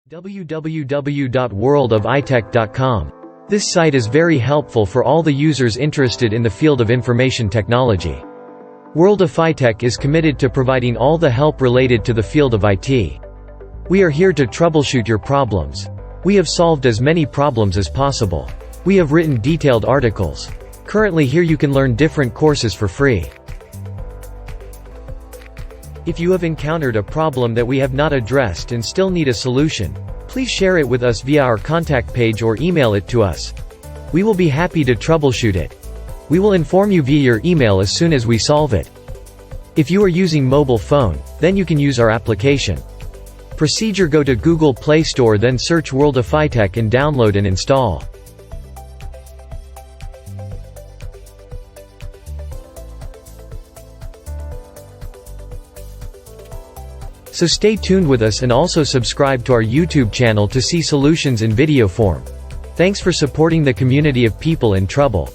www.worldofitech.com. This site is very helpful for all the users interested in the field of information technology. Worldofitech is committed to providing all the help related to the field of IT. We are here to troubleshoot your problems. We have solved as many problems as possible. We have written detailed articles. Currently here you can learn different courses for free. If you have encountered a problem that we have not addressed and still need a solution, please share it with us via our contact page or email it to us. We will be happy to troubleshoot it. We will inform you via your email as soon as we solve it. If you are using mobile phone, then you can use our application. Procedure: go to Google Play Store, then search Worldofitech and download and install. So stay tuned with us and also subscribe to our YouTube channel to see solutions in video form. Thanks for supporting the community of people in trouble.